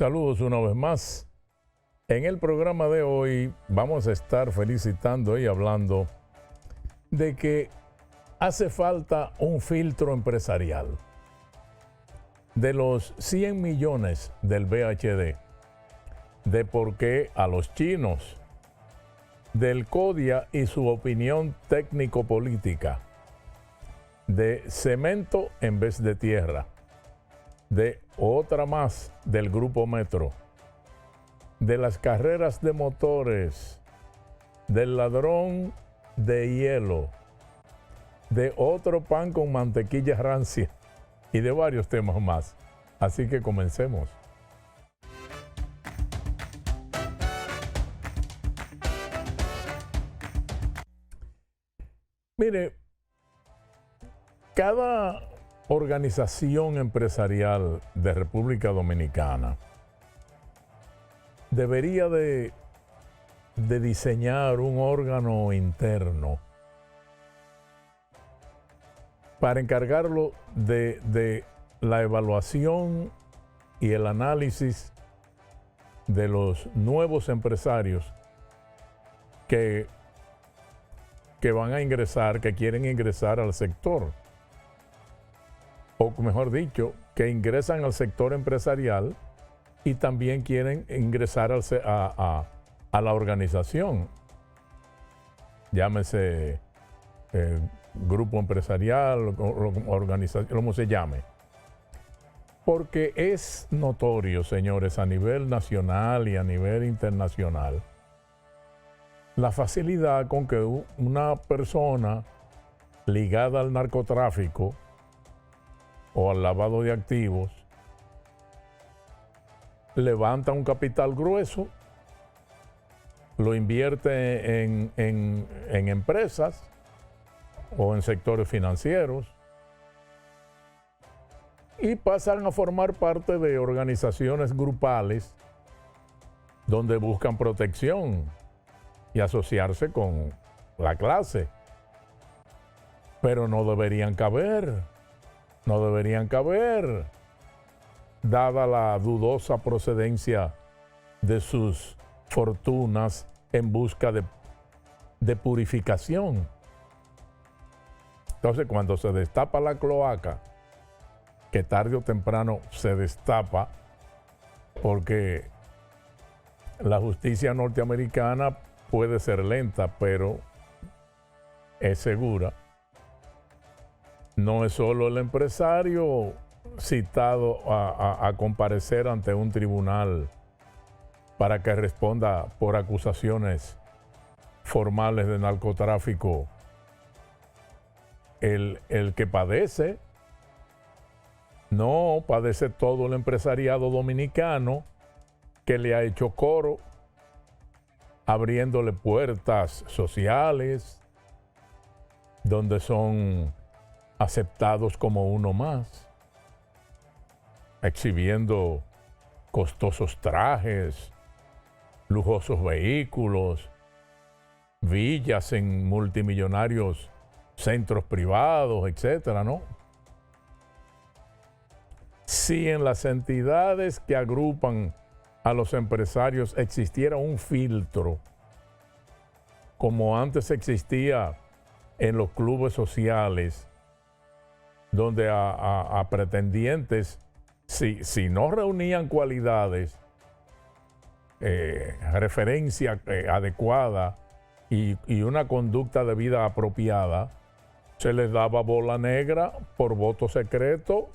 Saludos una vez más. En el programa de hoy vamos a estar felicitando y hablando de que hace falta un filtro empresarial. De los 100 millones del VHD, de por qué a los chinos, del CODIA y su opinión técnico-política, de cemento en vez de tierra, de otra más del Grupo Metro, de las carreras de motores, del ladrón de hielo, de otro pan con mantequilla rancia y de varios temas más. Así que comencemos. Mire, cada organización empresarial de República Dominicana debería de diseñar un órgano interno para encargarlo de la evaluación y el análisis de los nuevos empresarios que van a ingresar, que quieren ingresar al sector. O mejor dicho, que ingresan al sector empresarial y también quieren ingresar a la organización. Llámese grupo empresarial, organización, como se llame. Porque es notorio, señores, a nivel nacional y a nivel internacional, la facilidad con que una persona ligada al narcotráfico o al lavado de activos levanta un capital grueso, lo invierte en empresas o en sectores financieros y pasan a formar parte de organizaciones grupales donde buscan protección y asociarse con la clase. Pero no deberían caber, dada la dudosa procedencia de sus fortunas en busca de purificación. Entonces, cuando se destapa la cloaca, que tarde o temprano se destapa, porque la justicia norteamericana puede ser lenta, pero es segura. No es solo el empresario citado a comparecer ante un tribunal para que responda por acusaciones formales de narcotráfico. El que padece, no padece todo el empresariado dominicano que le ha hecho coro, abriéndole puertas sociales, donde son aceptados como uno más, exhibiendo costosos trajes, lujosos vehículos, villas en multimillonarios centros privados, etcétera, ¿no? Si en las entidades que agrupan a los empresarios existiera un filtro, como antes existía en los clubes sociales, donde a pretendientes, si no reunían cualidades, referencia adecuada y una conducta de vida apropiada, se les daba bola negra por voto secreto.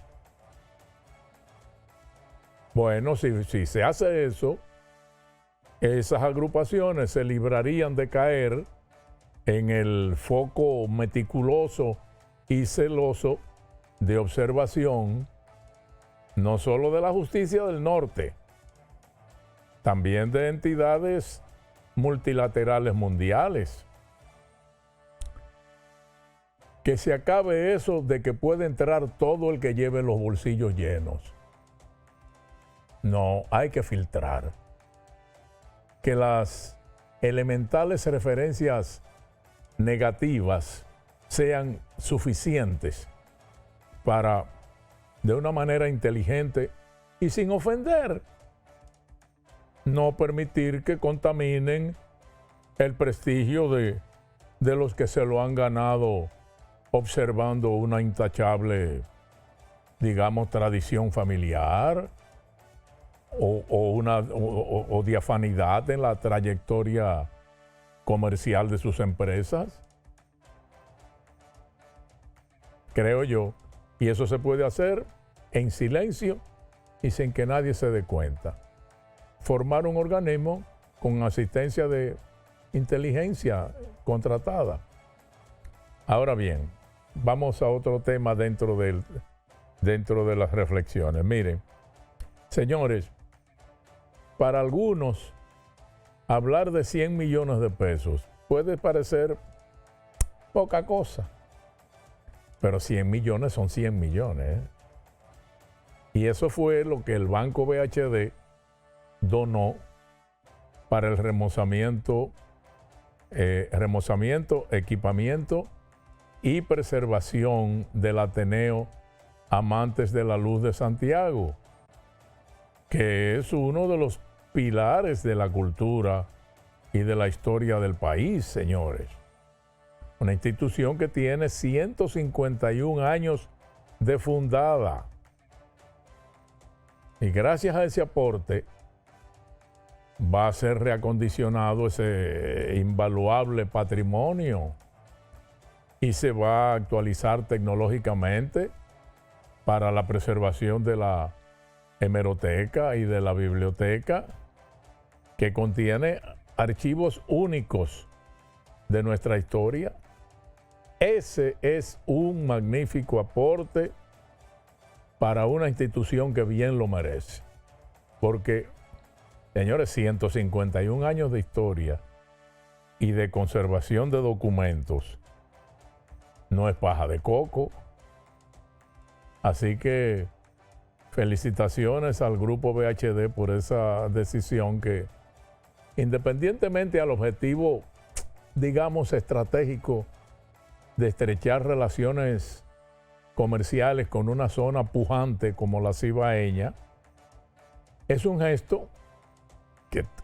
Bueno, si se hace eso, esas agrupaciones se librarían de caer en el foco meticuloso y celoso de observación, no solo de la justicia del norte, también de entidades multilaterales mundiales. Que se acabe eso de que puede entrar todo el que lleve los bolsillos llenos. No, hay que filtrar. Que las elementales referencias negativas sean suficientes para, de una manera inteligente y sin ofender, no permitir que contaminen el prestigio de los que se lo han ganado observando una intachable, digamos, tradición familiar o diafanidad en la trayectoria comercial de sus empresas. Creo yo. Y eso se puede hacer en silencio y sin que nadie se dé cuenta. Formar un organismo con asistencia de inteligencia contratada. Ahora bien, vamos a otro tema dentro de las reflexiones. Miren, señores, para algunos hablar de 100 millones de pesos puede parecer poca cosa, pero 100 millones son 100 millones. Y eso fue lo que el Banco BHD donó para el remozamiento, equipamiento y preservación del Ateneo Amantes de la Luz de Santiago, que es uno de los pilares de la cultura y de la historia del país, señores. Una institución que tiene 151 años de fundada. Y gracias a ese aporte va a ser reacondicionado ese invaluable patrimonio y se va a actualizar tecnológicamente para la preservación de la hemeroteca y de la biblioteca, que contiene archivos únicos de nuestra historia. Ese es un magnífico aporte para una institución que bien lo merece. Porque, señores, 151 años de historia y de conservación de documentos no es paja de coco. Así que felicitaciones al Grupo BHD por esa decisión que, independientemente al objetivo, digamos, estratégico de estrechar relaciones comerciales con una zona pujante como la cibaeña, es un gesto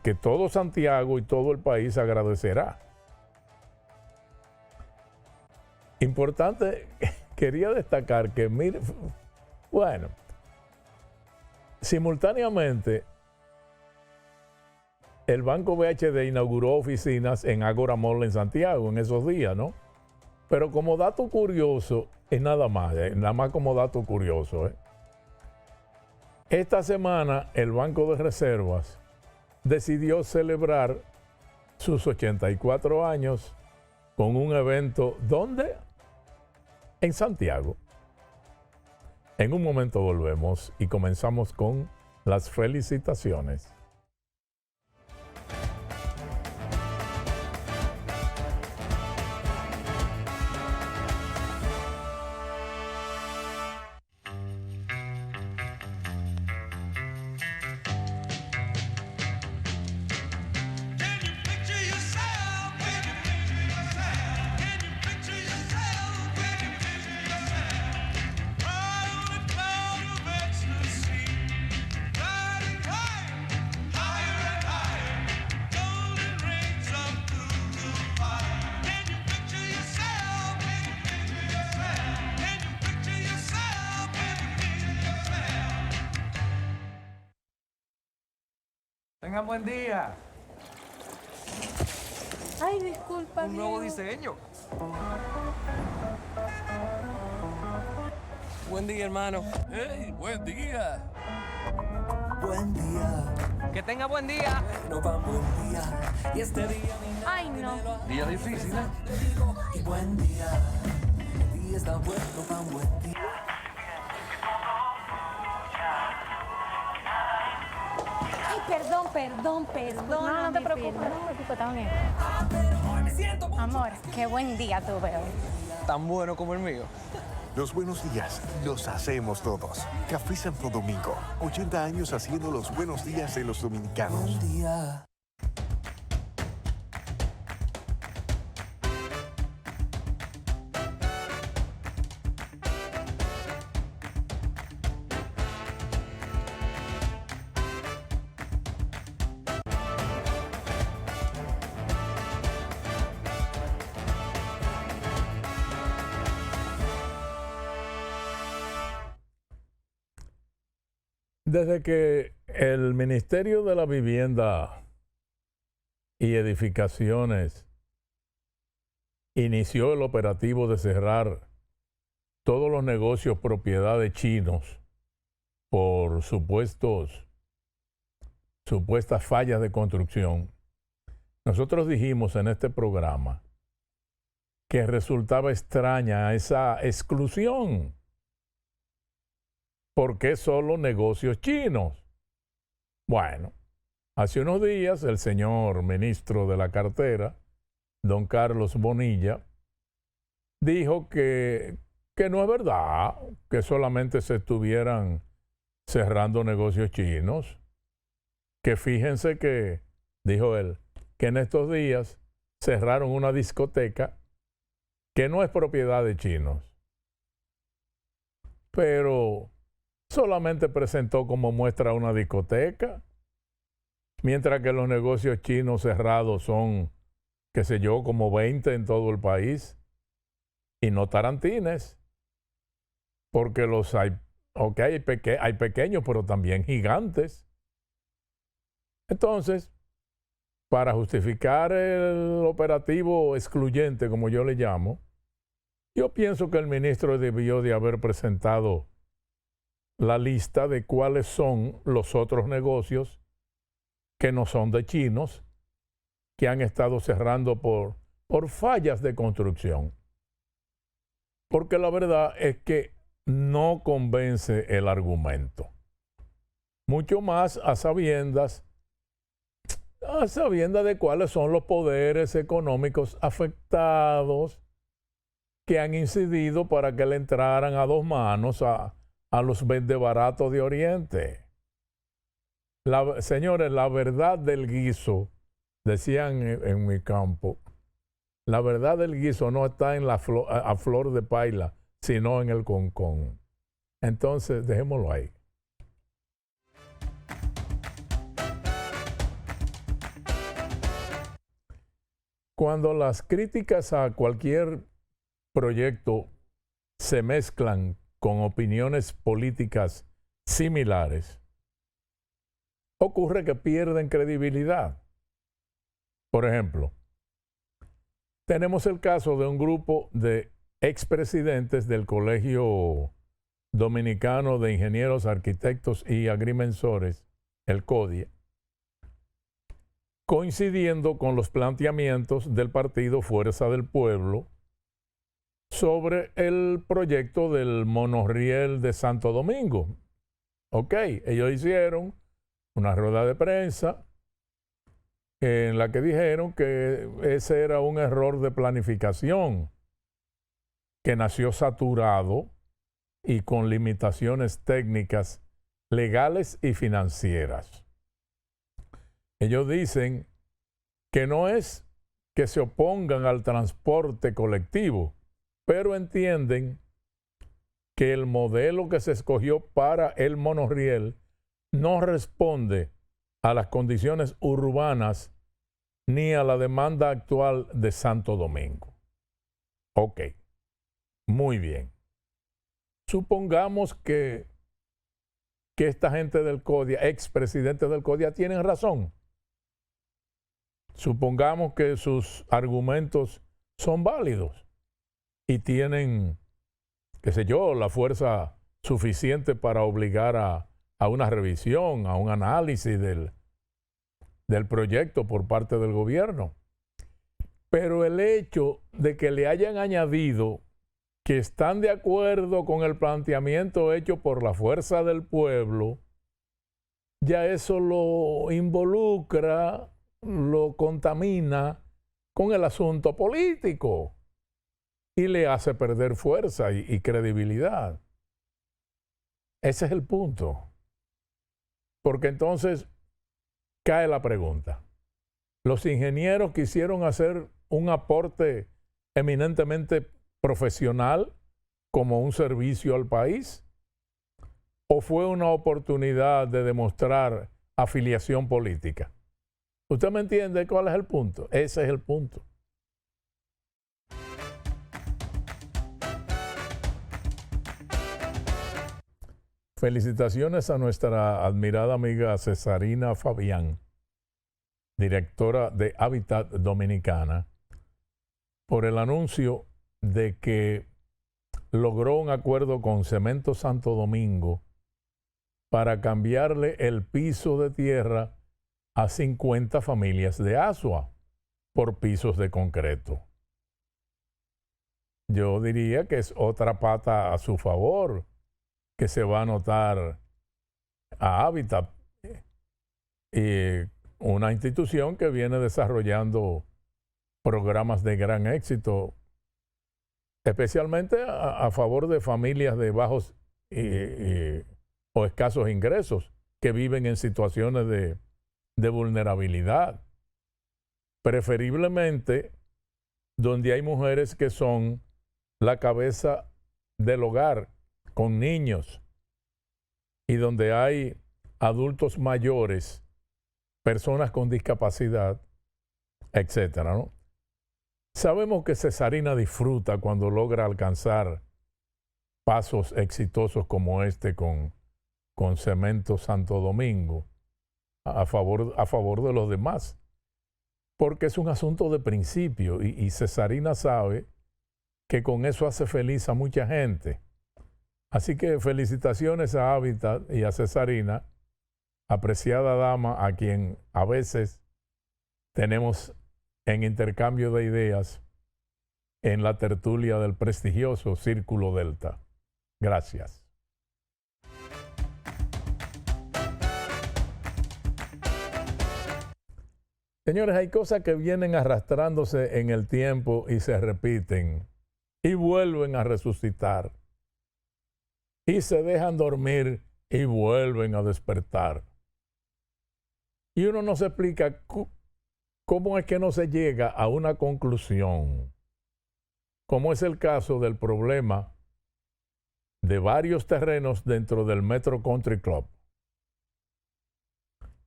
que todo Santiago y todo el país agradecerá. Importante, quería destacar que, mire, bueno, simultáneamente el Banco BHD inauguró oficinas en Ágora Mall en Santiago en esos días, ¿no? Pero como dato curioso, es nada más como dato curioso, ¿eh? Esta semana el Banco de Reservas decidió celebrar sus 84 años con un evento, ¿dónde? En Santiago. En un momento volvemos y comenzamos con las felicitaciones. Tengan buen día. Ay, disculpa. Un nuevo diseño. Buen día, hermano. ¡Hey! ¡Buen día! Buen día, Que tenga buen día. no va buen día. Y este día mi Ay, no. Día difícil, ¿eh? te digo, y buen día. El día está bueno, va buen día. Ay, perdón. No, no te preocupes, está bien. Amor, qué buen día tuve hoy. Tan bueno como el mío. Los buenos días los hacemos todos. Café Santo Domingo, 80 años haciendo los buenos días de los dominicanos. Buen día. Desde que el Ministerio de la Vivienda y Edificaciones inició el operativo de cerrar todos los negocios propiedad de chinos por supuestas fallas de construcción, nosotros dijimos en este programa que resultaba extraña esa exclusión. ¿Por qué solo negocios chinos? Bueno, hace unos días el señor ministro de la cartera, don Carlos Bonilla, dijo que no es verdad que solamente se estuvieran cerrando negocios chinos, que fíjense que, dijo él, que en estos días cerraron una discoteca que no es propiedad de chinos, pero solamente presentó como muestra una discoteca, mientras que los negocios chinos cerrados son, qué sé yo, como 20 en todo el país, y no tarantines, porque los hay, hay pequeños, pero también gigantes. Entonces, para justificar el operativo excluyente, como yo le llamo, yo pienso que el ministro debió de haber presentado la lista de cuáles son los otros negocios que no son de chinos, que han estado cerrando por fallas de construcción. Porque la verdad es que no convence el argumento. Mucho más a sabiendas de cuáles son los poderes económicos afectados que han incidido para que le entraran a dos manos a los vendebaratos de Oriente. Señores, la verdad del guiso, decían en mi campo, la verdad del guiso no está en a flor de paila, sino en el concón. Entonces, dejémoslo ahí. Cuando las críticas a cualquier proyecto se mezclan con opiniones políticas similares, ocurre que pierden credibilidad. Por ejemplo, tenemos el caso de un grupo de expresidentes del Colegio Dominicano de Ingenieros, Arquitectos y Agrimensores, el CODIA, coincidiendo con los planteamientos del partido Fuerza del Pueblo sobre el proyecto del monorriel de Santo Domingo. Ok, ellos hicieron una rueda de prensa en la que dijeron que ese era un error de planificación, que nació saturado y con limitaciones técnicas, legales y financieras. Ellos dicen que no es que se opongan al transporte colectivo, pero entienden que el modelo que se escogió para el monorriel no responde a las condiciones urbanas ni a la demanda actual de Santo Domingo. Ok, muy bien. Supongamos que esta gente del CODIA, expresidentes del CODIA, tienen razón. Supongamos que sus argumentos son válidos y tienen, qué sé yo, la fuerza suficiente para obligar a una revisión, a un análisis del proyecto por parte del gobierno. Pero el hecho de que le hayan añadido que están de acuerdo con el planteamiento hecho por la Fuerza del Pueblo, ya eso lo involucra, lo contamina con el asunto político y le hace perder fuerza y credibilidad. Ese es el punto. Porque entonces cae la pregunta. ¿Los ingenieros quisieron hacer un aporte eminentemente profesional como un servicio al país? ¿O fue una oportunidad de demostrar afiliación política? ¿Usted me entiende cuál es el punto? Ese es el punto. Felicitaciones a nuestra admirada amiga Cesarina Fabián, directora de Hábitat Dominicana, por el anuncio de que logró un acuerdo con Cemento Santo Domingo para cambiarle el piso de tierra a 50 familias de Asua por pisos de concreto. Yo diría que es otra pata a su favor que se va a notar a Hábitat, una institución que viene desarrollando programas de gran éxito, especialmente a favor de familias de bajos o escasos ingresos que viven en situaciones de vulnerabilidad. Preferiblemente donde hay mujeres que son la cabeza del hogar con niños y donde hay adultos mayores, personas con discapacidad, etcétera, ¿no? Sabemos que Cesarina disfruta cuando logra alcanzar pasos exitosos como este con Cemento Santo Domingo a favor de los demás, porque es un asunto de principio y Cesarina sabe que con eso hace feliz a mucha gente. Así que felicitaciones a Hábitat y a Cesarina, apreciada dama a quien a veces tenemos en intercambio de ideas en la tertulia del prestigioso Círculo Delta. Gracias. Señores, hay cosas que vienen arrastrándose en el tiempo y se repiten y vuelven a resucitar y se dejan dormir y vuelven a despertar. Y uno no se explica cómo es que no se llega a una conclusión, como es el caso del problema de varios terrenos dentro del Metro Country Club.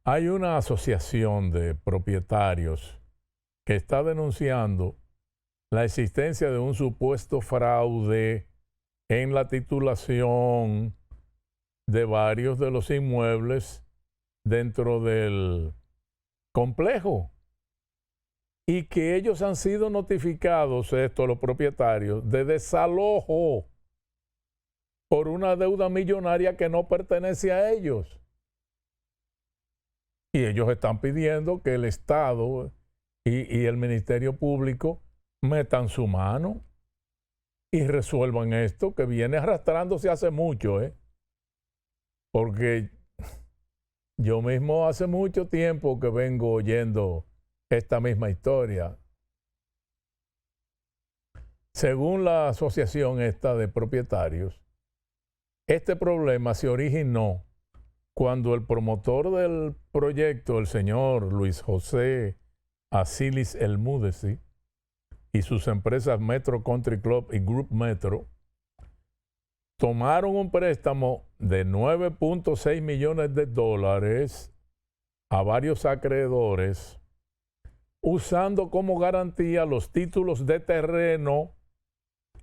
Hay una asociación de propietarios que está denunciando la existencia de un supuesto fraude en la titulación de varios de los inmuebles dentro del complejo y que ellos han sido notificados, los propietarios, de desalojo por una deuda millonaria que no pertenece a ellos. Y ellos están pidiendo que el Estado y el Ministerio Público metan su mano y resuelvan esto que viene arrastrándose hace mucho, porque yo mismo hace mucho tiempo que vengo oyendo esta misma historia. Según la asociación esta de propietarios, este problema se originó cuando el promotor del proyecto, el señor Luis José Asilis Elmúdez, y sus empresas Metro Country Club y Group Metro, tomaron un préstamo de $9.6 millones a varios acreedores, usando como garantía los títulos de terreno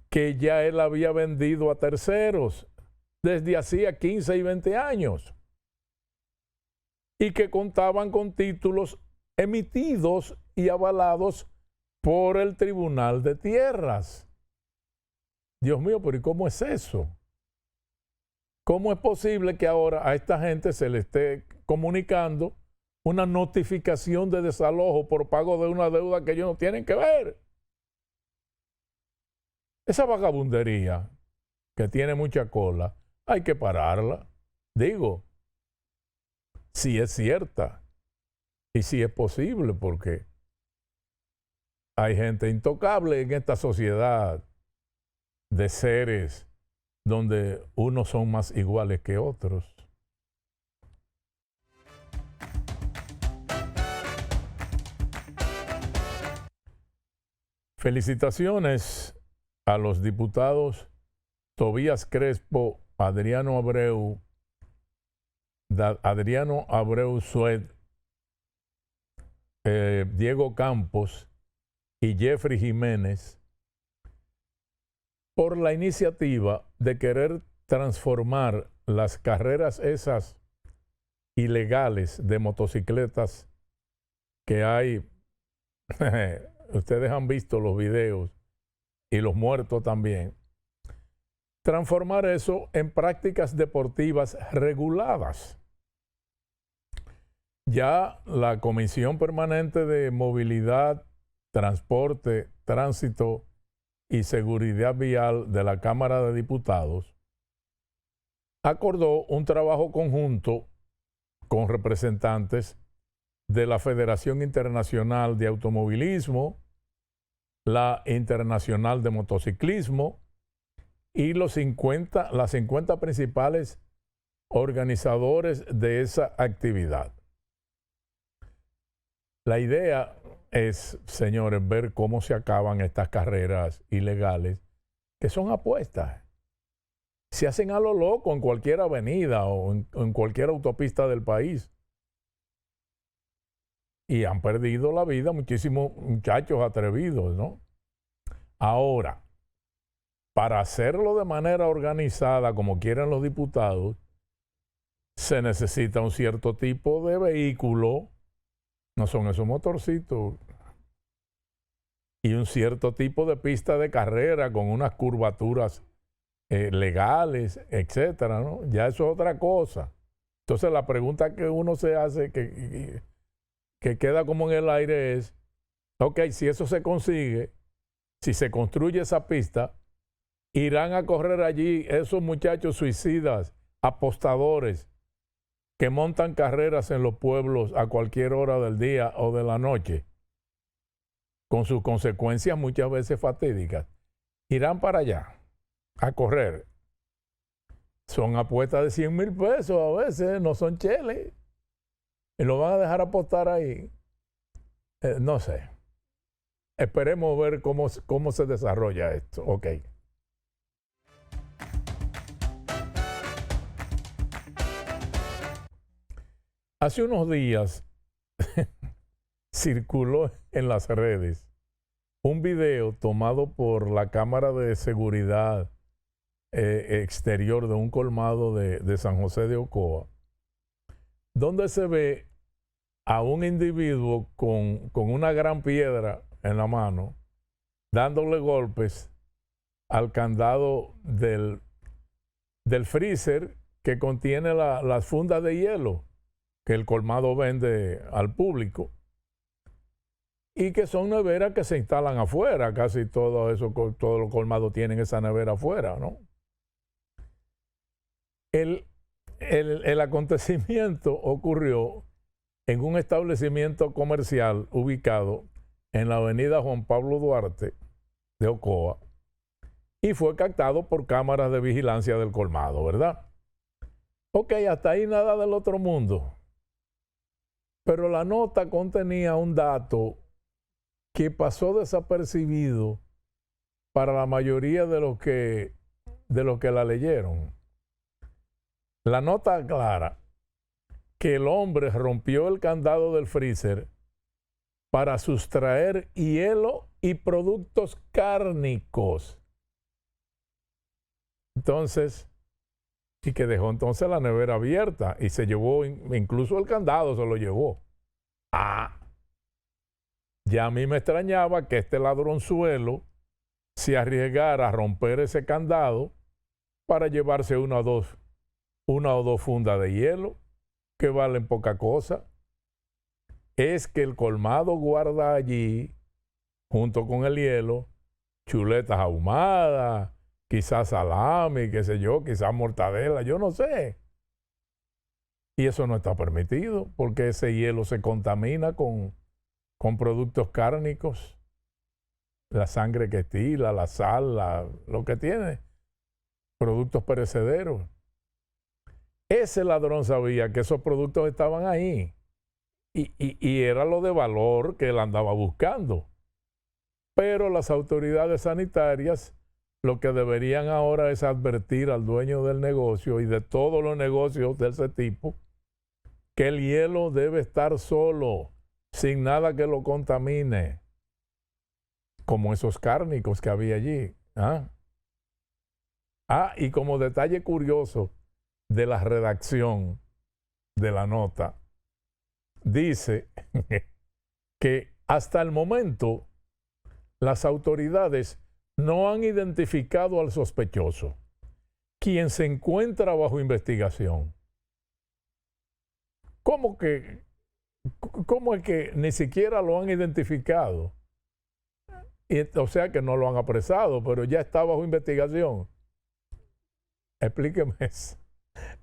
que ya él había vendido a terceros desde hacía 15 y 20 años y que contaban con títulos emitidos y avalados por el Tribunal de Tierras. Dios mío, pero ¿y cómo es eso? ¿Cómo es posible que ahora a esta gente se le esté comunicando una notificación de desalojo por pago de una deuda que ellos no tienen que ver? Esa vagabundería que tiene mucha cola, hay que pararla. Digo, si es cierta y si es posible, porque hay gente intocable en esta sociedad de seres donde unos son más iguales que otros. Felicitaciones a los diputados Tobías Crespo, Adriano Abreu Sued, Diego Campos y Jeffrey Jiménez por la iniciativa de querer transformar las carreras esas ilegales de motocicletas que hay, ustedes han visto los videos y los muertos también, transformar eso en prácticas deportivas reguladas. Ya la Comisión Permanente de Movilidad, Transporte, Tránsito y Seguridad Vial de la Cámara de Diputados acordó un trabajo conjunto con representantes de la Federación Internacional de Automovilismo, la Internacional de Motociclismo y las 50 principales organizadores de esa actividad. La idea es, señores, ver cómo se acaban estas carreras ilegales que son apuestas. Se hacen a lo loco en cualquier avenida o en cualquier autopista del país. Y han perdido la vida muchísimos muchachos atrevidos, ¿no? Ahora, para hacerlo de manera organizada, como quieren los diputados, se necesita un cierto tipo de vehículo, no son esos motorcitos, y un cierto tipo de pista de carrera con unas curvaturas legales, etcétera, ¿no? Ya eso es otra cosa. Entonces la pregunta que uno se hace, que queda como en el aire es, ok, si eso se consigue, si se construye esa pista, irán a correr allí esos muchachos suicidas, apostadores, que montan carreras en los pueblos a cualquier hora del día o de la noche, con sus consecuencias muchas veces fatídicas. Irán para allá a correr. Son apuestas de 100,000 pesos a veces, no son cheles. Y lo van a dejar apostar ahí. No sé. Esperemos ver cómo se desarrolla esto. Ok. Hace unos días circuló en las redes un video tomado por la Cámara de Seguridad Exterior de un colmado de San José de Ocoa, donde se ve a un individuo con una gran piedra en la mano, dándole golpes al candado del freezer que contiene las fundas de hielo que el colmado vende al público y que son neveras que se instalan afuera. Casi todos los colmados tienen esa nevera afuera, ¿no? El acontecimiento ocurrió en un establecimiento comercial ubicado en la avenida Juan Pablo Duarte de Ocoa y fue captado por cámaras de vigilancia del colmado, ¿verdad? Ok, hasta ahí nada del otro mundo. Pero la nota contenía un dato que pasó desapercibido para la mayoría de los que la leyeron. La nota aclara que el hombre rompió el candado del freezer para sustraer hielo y productos cárnicos. Entonces, y que dejó entonces la nevera abierta y se llevó, incluso el candado se lo llevó. Ya a mí me extrañaba que este ladronzuelo se arriesgara a romper ese candado para llevarse una o dos fundas de hielo que valen poca cosa. Es que el colmado guarda allí, junto con el hielo, chuletas ahumadas, quizás salami, qué sé yo, quizás mortadela, yo no sé. Y eso no está permitido porque ese hielo se contamina con productos cárnicos, la sangre que estila, la sal, lo que tiene, productos perecederos. Ese ladrón sabía que esos productos estaban ahí y era lo de valor que él andaba buscando. Pero las autoridades sanitarias lo que deberían ahora es advertir al dueño del negocio y de todos los negocios de ese tipo que el hielo debe estar solo, sin nada que lo contamine, como esos cárnicos que había allí. Y como detalle curioso, de la redacción de la nota dice que hasta el momento las autoridades no han identificado al sospechoso, quien se encuentra bajo investigación. ¿Cómo es que ni siquiera lo han identificado? O sea que no lo han apresado, pero ya está bajo investigación. Explíqueme eso.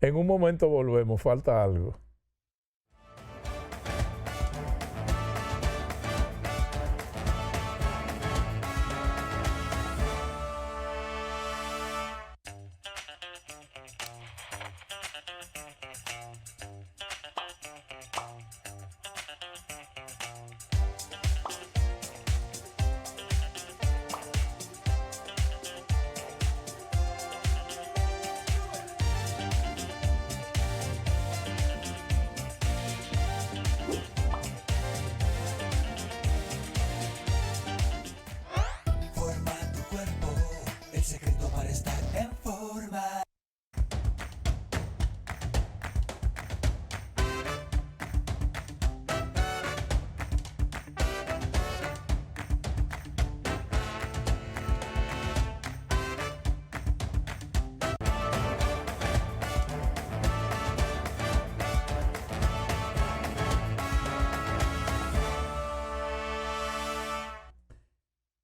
En un momento volvemos, falta algo. Forma tu cuerpo, el secreto para estar en forma.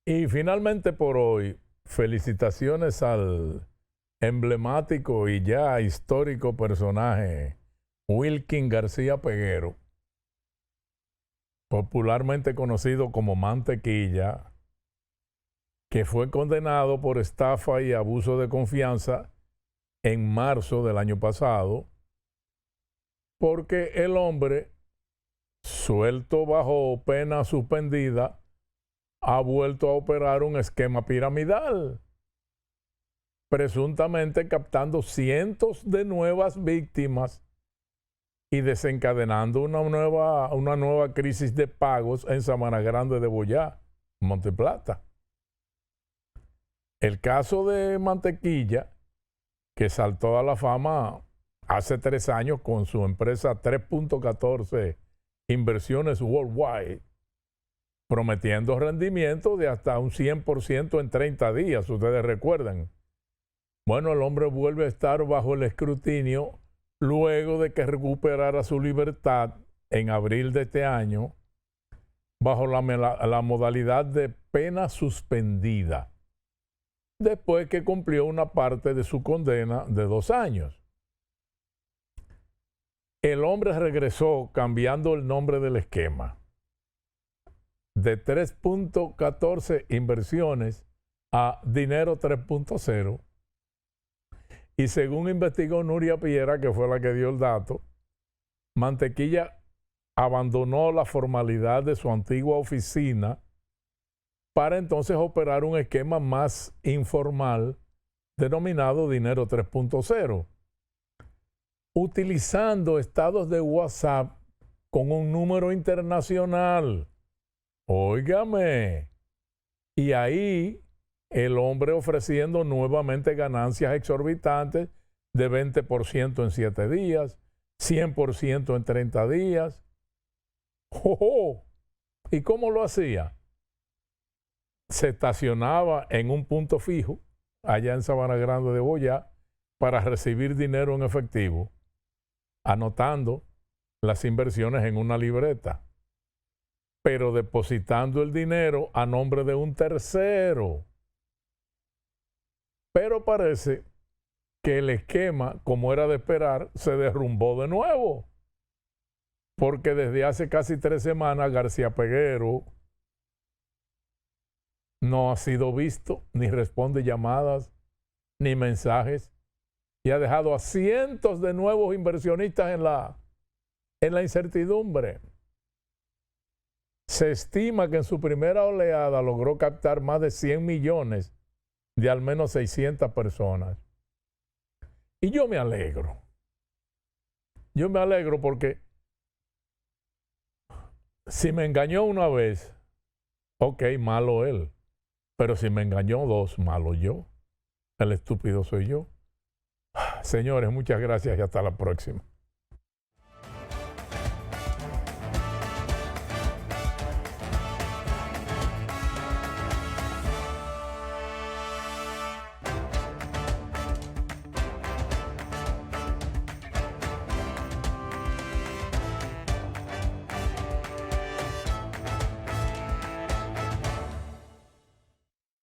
Y finalmente por hoy, felicitaciones al emblemático y ya histórico personaje Wilkin García Peguero, popularmente conocido como Mantequilla, que fue condenado por estafa y abuso de confianza en marzo del año pasado, porque el hombre, suelto bajo pena suspendida, ha vuelto a operar un esquema piramidal, presuntamente captando cientos de nuevas víctimas y desencadenando una nueva crisis de pagos en Sabana Grande de Boyá, Monteplata. El caso de Mantequilla, que saltó a la fama hace 3 años con su empresa 3.14 Inversiones Worldwide, prometiendo rendimiento de hasta un 100% en 30 días, ustedes recuerdan. Bueno, el hombre vuelve a estar bajo el escrutinio luego de que recuperara su libertad en abril de este año, bajo la modalidad de pena suspendida, después que cumplió una parte de su condena de 2 años. El hombre regresó cambiando el nombre del esquema de 3.14 inversiones a dinero 3.0. Y según investigó Nuria Piera, que fue la que dio el dato, Mantequilla abandonó la formalidad de su antigua oficina para entonces operar un esquema más informal denominado dinero 3.0, utilizando estados de WhatsApp con un número internacional. Óigame. Y ahí el hombre ofreciendo nuevamente ganancias exorbitantes de 20% en 7 días, 100% en 30 días. ¡Oh! ¿Y cómo lo hacía? Se estacionaba en un punto fijo, allá en Sabana Grande de Boyá, para recibir dinero en efectivo, anotando las inversiones en una libreta, pero depositando el dinero a nombre de un tercero. Pero parece que el esquema, como era de esperar, se derrumbó de nuevo, porque desde hace casi 3 semanas García Peguero no ha sido visto, ni responde llamadas, ni mensajes, y ha dejado a cientos de nuevos inversionistas en la incertidumbre. Se estima que en su primera oleada logró captar más de 100 millones de al menos 600 personas. Y yo me alegro. Yo me alegro porque si me engañó una vez, ok, malo él. Pero si me engañó 2, malo yo. El estúpido soy yo. Señores, muchas gracias y hasta la próxima.